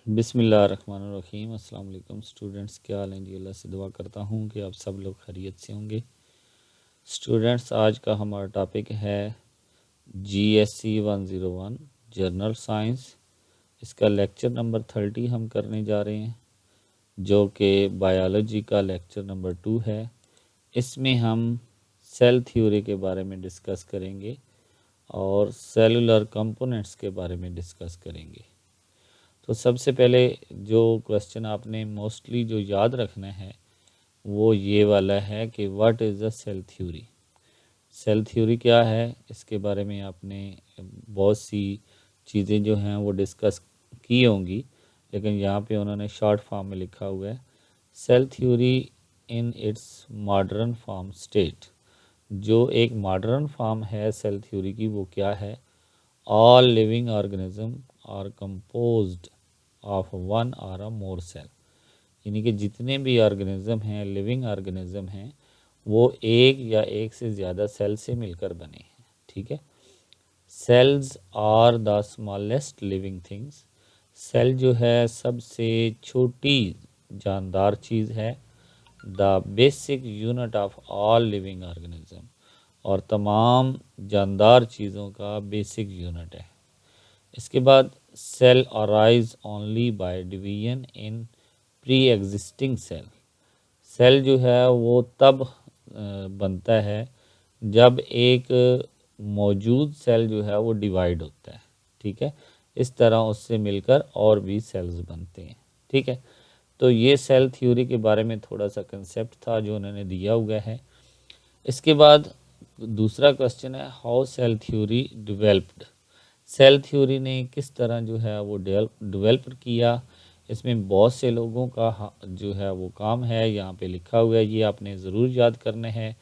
बिस्मिल्लाहिर्रहमानिर्रहीम। अस्सलाम वालेकुम स्टूडेंट्स, क्या हाल हैं जी। अल्लाह से दुआ करता हूँ कि आप सब लोग खैरियत से होंगे। स्टूडेंट्स, आज का हमारा टॉपिक है GSC 101 जनरल साइंस। इसका लेक्चर नंबर 30 हम करने जा रहे हैं, जो कि बायोलॉजी का लेक्चर नंबर 2 है। इसमें हम सेल थ्योरी के बारे में डिस्कस करेंगे और सेलुलर कंपोनेंट्स के बारे में डिस्कस करेंगे। तो सबसे पहले जो क्वेश्चन आपने मोस्टली जो याद रखना है वो ये वाला है कि what is the cell theory. Cell theory क्या है, इसके बारे में आपने बहुत सी चीज़ें जो हैं वो डिस्कस की होंगी, लेकिन यहाँ पे उन्होंने शॉर्ट फॉर्म में लिखा हुआ है cell theory in its modern form state. जो एक मॉडर्न फॉर्म है सेल थ्योरी की वो क्या है, all living organism are composed of one or a more cell. यानी कि जितने भी ऑर्गेनिज्म हैं, लिविंग ऑर्गेनिज्म हैं, वो एक या एक से ज़्यादा सेल से मिलकर बने हैं। ठीक है। Cells are the smallest living things. Cell जो है सबसे छोटी जानदार चीज़ है। The basic unit of all living organism, और तमाम जानदार चीज़ों का बेसिक यूनिट है। इसके बाद cell arise only by division in pre existing cell. Cell जो है वो तब बनता है जब एक मौजूद सेल जो है वो डिवाइड होता है। ठीक है। इस तरह उससे मिलकर और भी सेल्स बनते हैं। ठीक है। तो ये सेल थ्योरी के बारे में थोड़ा सा कंसेप्ट था जो उन्होंने दिया हुआ है। इसके बाद दूसरा क्वेश्चन है how cell theory developed. Cell theory ने किस तरह जो है वो डेवलप किया। इसमें बहुत से लोगों का जो है वो काम है, यहाँ पे लिखा हुआ है, ये आपने ज़रूर याद करना है।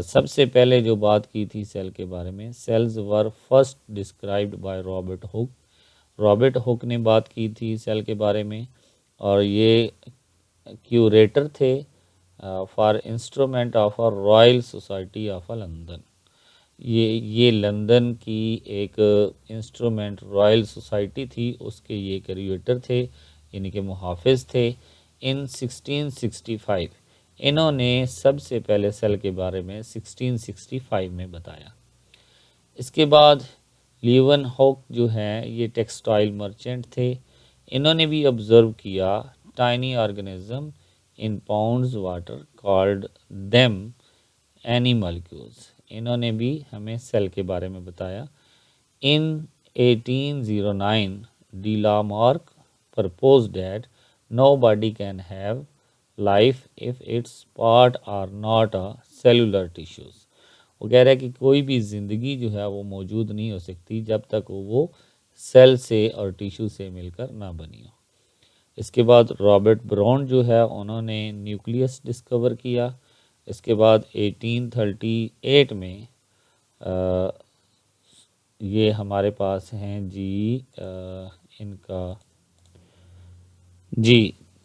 सबसे पहले जो बात की थी सेल के बारे में, cells were first described by Robert Hooke. Robert Hooke ने बात की थी सेल के बारे में, और ये क्यूरेटर थे for instrument of a royal society of London. ये लंदन की एक इंस्ट्रूमेंट रॉयल सोसाइटी थी, उसके ये क्रिएटर थे, यानी कि मुहाफिज थे। इन 1665 इन्होंने सबसे पहले सेल के बारे में 1665 में बताया। इसके बाद लीवन हॉक जो हैं ये टेक्सटाइल मर्चेंट थे। इन्होंने भी ऑब्ज़र्व किया tiny organism in ponds water called them animalcules. इन्होंने भी हमें सेल के बारे में बताया। In 1809 de Lamarck proposed that nobody can have life if its part are not a cellular tissues। वो कह रहा है कि कोई भी ज़िंदगी जो है वो मौजूद नहीं हो सकती जब तक वो सेल से और टिश्यू से मिलकर ना बनी हो। इसके बाद रॉबर्ट ब्राउन जो है उन्होंने न्यूक्लियस डिस्कवर किया। इसके बाद 1838 में ये हमारे पास हैं जी इनका जी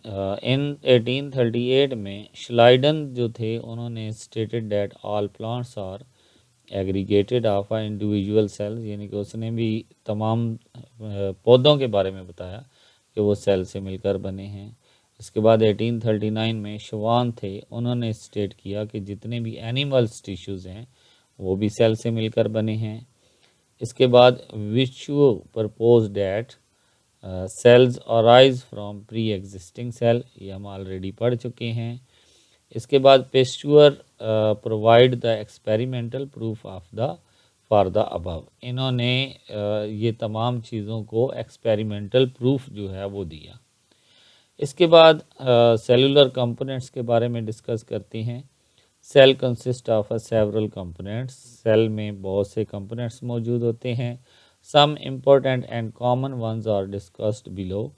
इन 1838 में श्लाइडन जो थे उन्होंने stated that all plants are aggregated of a individual cells. यानी कि उसने भी तमाम पौधों के बारे में बताया कि वो सेल से मिलकर बने हैं। इसके बाद 1839 में शवान थे, उन्होंने स्टेट किया कि जितने भी एनिमल्स टिश्यूज़ हैं वो भी सेल से मिलकर बने हैं। इसके बाद Virchow propose that cells arise from pre existing cell, ये हम ऑलरेडी पढ़ चुके हैं। इसके बाद Pasteur provide the experimental proof of the for the above. इन्होंने ये तमाम चीज़ों को एक्सपेरिमेंटल प्रूफ जो है वो दिया। इसके बाद सेलुलर कंपोनेंट्स के बारे में डिस्कस करते हैं। Cell consist of a several components. Cell में बहुत से कंपोनेंट्स मौजूद होते हैं। Some important and common ones are discussed below.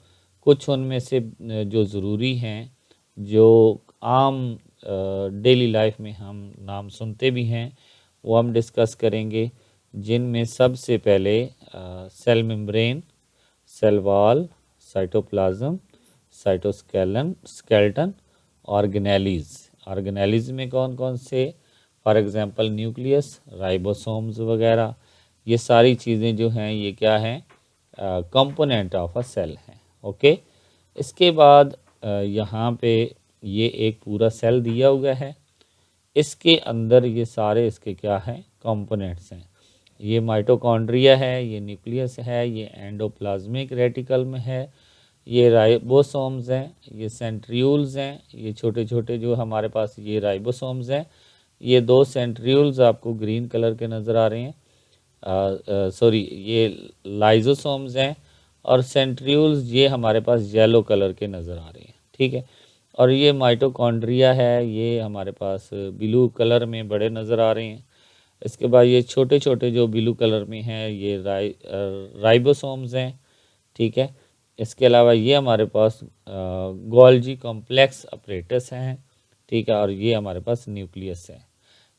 कुछ उनमें से जो ज़रूरी हैं, जो आम डेली लाइफ में हम नाम सुनते भी हैं, वो हम डिस्कस करेंगे। जिनमें सबसे पहले cell membrane, cell wall, cytoplasm, skeleton, organelles. Organelles में कौन कौन से, फॉर एग्जांपल न्यूक्लियस, राइबोसोम्स वगैरह, ये सारी चीज़ें जो हैं ये क्या हैं, कंपोनेंट ऑफ अ सेल हैं। ओके। इसके बाद यहाँ पे ये एक पूरा सेल दिया हुआ है, इसके अंदर ये सारे इसके क्या हैं, कंपोनेंट्स हैं। ये माइटोकॉन्ड्रिया है, ये न्यूक्लियस है, ये एंडोप्लाज्मिक रेटिकल में है, ये राइबोसोम्स हैं, ये सेंट्रियूल्स हैं, ये छोटे छोटे जो हमारे पास ये राइबोसोम्स हैं। ये दो सेंट्रियूल्स आपको ग्रीन कलर के नज़र आ रहे हैं, सॉरी ये लाइजोसोम्स हैं, और सेंट्रियूल्स ये हमारे पास येलो कलर के नज़र आ रहे हैं, ठीक है। और ये माइटोकॉन्ड्रिया है, ये हमारे पास ब्लू कलर में बड़े नज़र आ रहे हैं। इसके बाद ये छोटे छोटे जो ब्लू कलर में हैं ये राइबोसोम्स हैं, ठीक है। इसके अलावा ये हमारे पास गोल्जी कॉम्प्लेक्स अपरेटस हैं, ठीक है, और ये हमारे पास न्यूक्लियस है।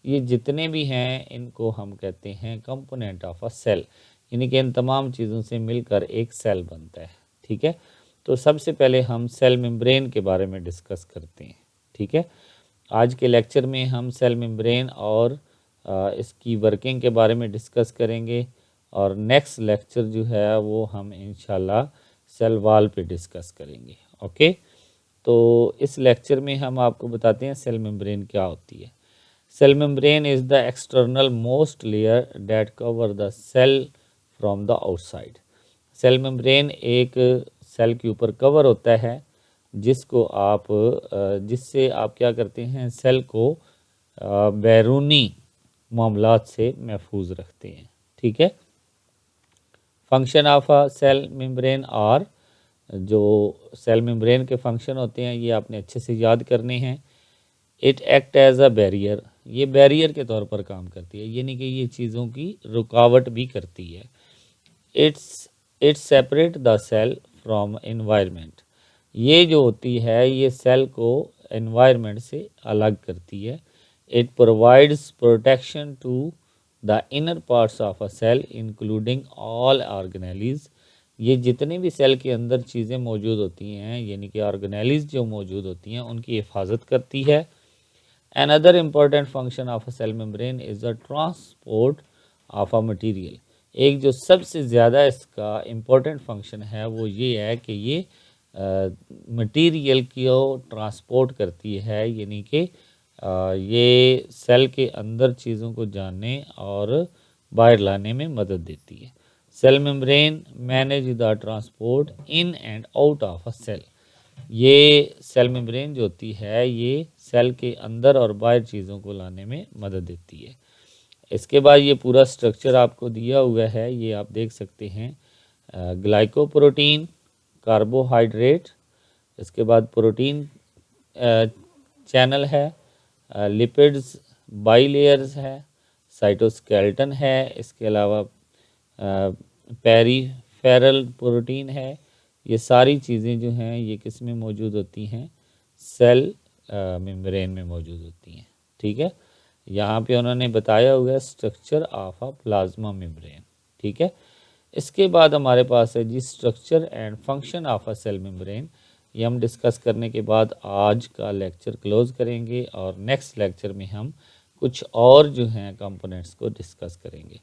ये जितने भी हैं इनको हम कहते हैं कंपोनेंट ऑफ अ सेल, यानी कि इन तमाम चीज़ों से मिलकर एक सेल बनता है, ठीक है। तो सबसे पहले हम सेल मेम्ब्रेन के बारे में डिस्कस करते हैं, ठीक है। आज के लेक्चर में हम सेल मेम्ब्रेन और इसकी वर्किंग के बारे में डिस्कस करेंगे, और नेक्स्ट लेक्चर जो है वो हम इंशाल्लाह सेल वॉल पे डिस्कस करेंगे, ओके। तो इस लेक्चर में हम आपको बताते हैं सेल मेम्ब्रेन क्या होती है। Cell membrane is the external most layer that cover the cell from the outside. Cell membrane एक सेल के ऊपर कवर होता है जिसको आप जिससे आप क्या करते हैं, सेल को बैरूनी मामलात से महफूज रखते हैं, ठीक है। Function of a cell membrane, और जो सेल मेम्ब्रेन के फंक्शन होते हैं ये आपने अच्छे से याद करने हैं। It act as a barrier, ये बैरियर के तौर पर काम करती है, यानी कि ये चीज़ों की रुकावट भी करती है। It's separate the cell from environment, ये जो होती है ये सेल को एनवायरनमेंट से अलग करती है। It provides protection to the inner parts of a cell including all organelles, ये जितने भी सेल के अंदर चीज़ें मौजूद होती हैं यानी कि ऑर्गेनेलीज जो मौजूद होती हैं उनकी हिफाजत करती है। Another important function of a cell membrane is the transport of a material, एक जो सबसे ज़्यादा इसका इम्पोर्टेंट फंक्शन है वो ये है कि ये मटेरियल को ट्रांसपोर्ट करती है, यानी कि ये सेल के अंदर चीज़ों को जानने और बाहर लाने में मदद देती है। Cell membrane manage the transport in and out of a cell, ये सेल मेम्ब्रेन जो होती है ये सेल के अंदर और बाहर चीज़ों को लाने में मदद देती है। इसके बाद ये पूरा स्ट्रक्चर आपको दिया हुआ है, ये आप देख सकते हैं। ग्लाइकोप्रोटीन, कार्बोहाइड्रेट, इसके बाद प्रोटीन चैनल है, लिपिड्स बाइलेयर्स है, साइटोस्केलेटन है, इसके अलावा पेरीफेरल प्रोटीन है। ये सारी चीज़ें जो हैं ये किस में मौजूद होती हैं, सेल मेम्ब्रेन में मौजूद होती हैं, ठीक है। यहाँ पे उन्होंने बताया हुआ है structure of a plasma membrane, ठीक है। इसके बाद हमारे पास है जी structure and function of a cell membrane, ये हम डिस्कस करने के बाद आज का लेक्चर क्लोज करेंगे, और नेक्स्ट लेक्चर में हम कुछ और जो हैं कंपोनेंट्स को डिस्कस करेंगे।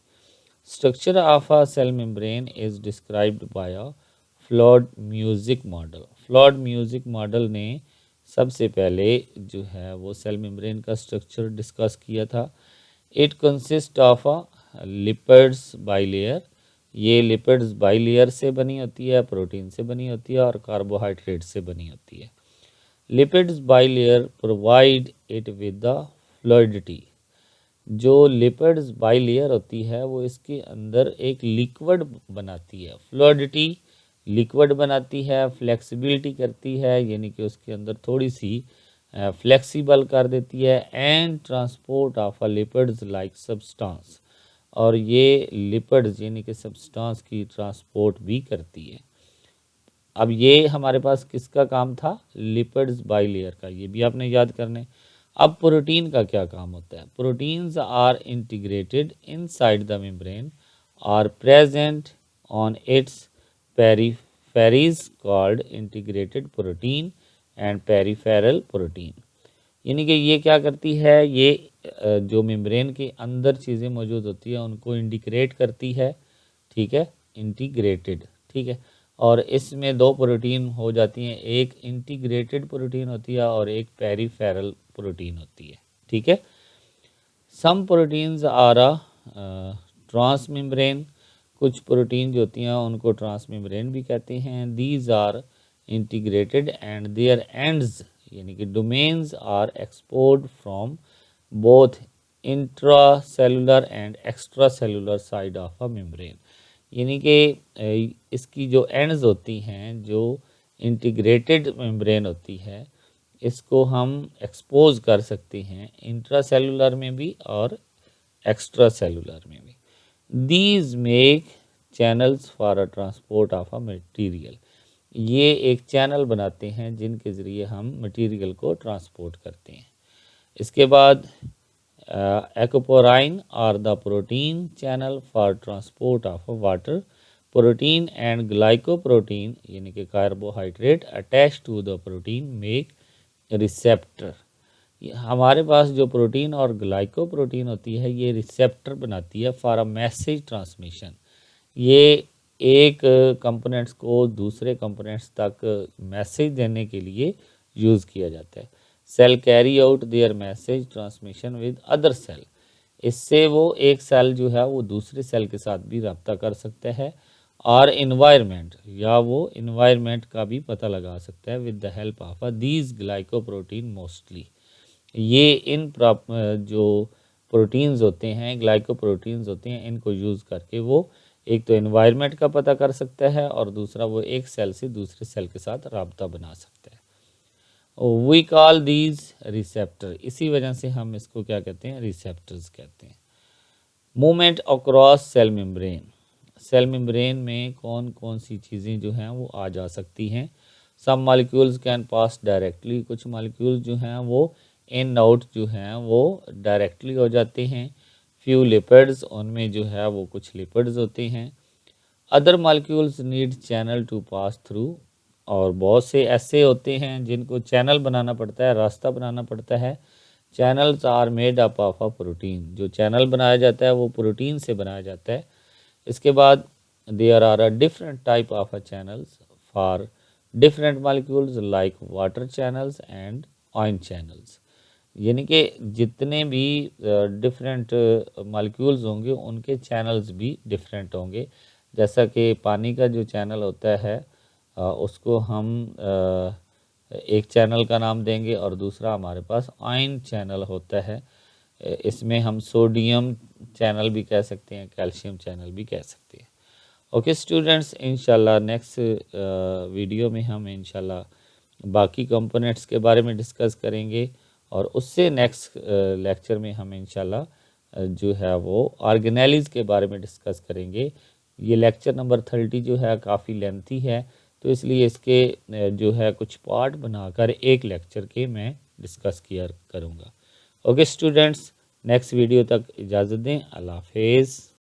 Structure of a cell membrane is described by a fluid mosaic model. Fluid mosaic model ने सबसे पहले जो है वो सेल मेम्ब्रेन का स्ट्रक्चर डिस्कस किया था। It consist of a lipids bilayer, ये लिपिड्स बाइलेयर से बनी होती है, प्रोटीन से बनी होती है और कार्बोहाइड्रेट से बनी होती है। Lipids bilayer provide it with the fluidity, जो लिपिड्स बाइलेयर होती है वो इसके अंदर एक लिक्विड बनाती है, फ्लूइडिटी लिक्विड बनाती है, फ्लेक्सिबिलिटी करती है, यानी कि उसके अंदर थोड़ी सी फ्लेक्सिबल कर देती है, and transport of a lipids like substance, और ये लिपिड्स यानी कि सब्सटेंस की ट्रांसपोर्ट भी करती है। अब ये हमारे पास किसका काम था, लिपिड्स बाइलेयर का, ये भी आपने याद करने। अब प्रोटीन का क्या काम होता है, proteins are integrated inside the membrane are present on its peripheries called integrated protein and peripheral protein, यानी कि ये क्या करती है, ये जो मेम्ब्रेन के अंदर चीज़ें मौजूद होती है उनको इंटीग्रेट करती है, ठीक है, इंटीग्रेटेड, ठीक है। और इसमें दो प्रोटीन हो जाती हैं, एक इंटीग्रेटेड प्रोटीन होती है और एक पेरीफेरल प्रोटीन होती है। ठीक है। Some proteins are transmembrane, कुछ प्रोटीन जो होती हैं उनको ट्रांस मेम्ब्रेन भी कहते हैं। These are integrated and their ends यानी कि domains are export from both intracellular and extracellular side of a membrane, यानी कि इसकी जो एंड्स होती हैं, जो इंटीग्रेटेड मेम्ब्रेन होती है, इसको हम एक्सपोज कर सकते हैं इंट्रा सेलुलर में भी और एक्स्ट्रा सेलुलर में भी। These make channels for a transport of a material, ये एक चैनल बनाते हैं जिनके ज़रिए हम मटेरियल को ट्रांसपोर्ट करते हैं। इसके बाद aquaporin are the protein channel for transport of water. Protein and glycoprotein यानी कि carbohydrate attach to the protein make receptor. हमारे पास जो प्रोटीन और ग्लाइकोप्रोटीन होती है ये रिसेप्टर बनाती है फॉर अ मैसेज ट्रांसमिशन। ये एक कंपोनेंट्स को दूसरे कंपोनेंट्स तक मैसेज देने के लिए यूज़ किया जाता है। Cell carry out their message transmission with other cell, इससे वो एक सेल जो है वो दूसरे सेल के साथ भी रब्ता कर सकता है और इन्वायरमेंट या वो इन्वायरमेंट का भी पता लगा सकता है with the help of these glycoprotein mostly. ये इन जो प्रोटीन्स होते हैं, ग्लाइकोप्रोटीन्स होते हैं, इनको यूज़ करके वो एक तो इन्वायरमेंट का पता कर सकता है और दूसरा वो एक सेल से दूसरे सेल के साथ रब्ता बना सकता है। वी कॉल दीज रिसेप्टर, इसी वजह से हम इसको क्या कहते हैं, रिसेप्टर्स कहते हैं। Movement across cell membrane, cell membrane में कौन कौन सी चीज़ें जो हैं वो आ जा सकती हैं। सम मॉलिक्यूल्स कैन पास डायरेक्टली, कुछ मॉलिक्यूल्स जो हैं वो इन आउट जो हैं वो डायरेक्टली हो जाते हैं। फ्यू लिपिड्स, उनमें जो है वो कुछ लिपिड्स होते हैं। Other molecules need channel to pass through, और बहुत से ऐसे होते हैं जिनको चैनल बनाना पड़ता है, रास्ता बनाना पड़ता है। Channels are made up of a protein, जो चैनल बनाया जाता है वो प्रोटीन से बनाया जाता है। इसके बाद there are a different type of a channels for different molecules like water channels and ion channels, यानी कि जितने भी डिफरेंट मॉलिक्यूल्स होंगे उनके चैनल्स भी डिफरेंट होंगे। जैसा कि पानी का जो चैनल होता है उसको हम एक चैनल का नाम देंगे और दूसरा हमारे पास आयन चैनल होता है। इसमें हम सोडियम चैनल भी कह सकते हैं, कैल्शियम चैनल भी कह सकते हैं। ओके स्टूडेंट्स, इंशाल्लाह नेक्स्ट वीडियो में हम इंशाल्लाह बाकी कंपोनेंट्स के बारे में डिस्कस करेंगे और उससे नेक्स्ट लेक्चर में हम इंशाल्लाह जो है वो ऑर्गेनेलिज के बारे में डिस्कस करेंगे। ये लेक्चर नंबर 30 जो है काफ़ी लेंथी है, तो इसलिए इसके जो है कुछ पार्ट बनाकर एक लेक्चर के मैं डिस्कस किया करूँगा। ओके स्टूडेंट्स, नेक्स्ट वीडियो तक इजाज़त दें। अल्लाह हाफिज़।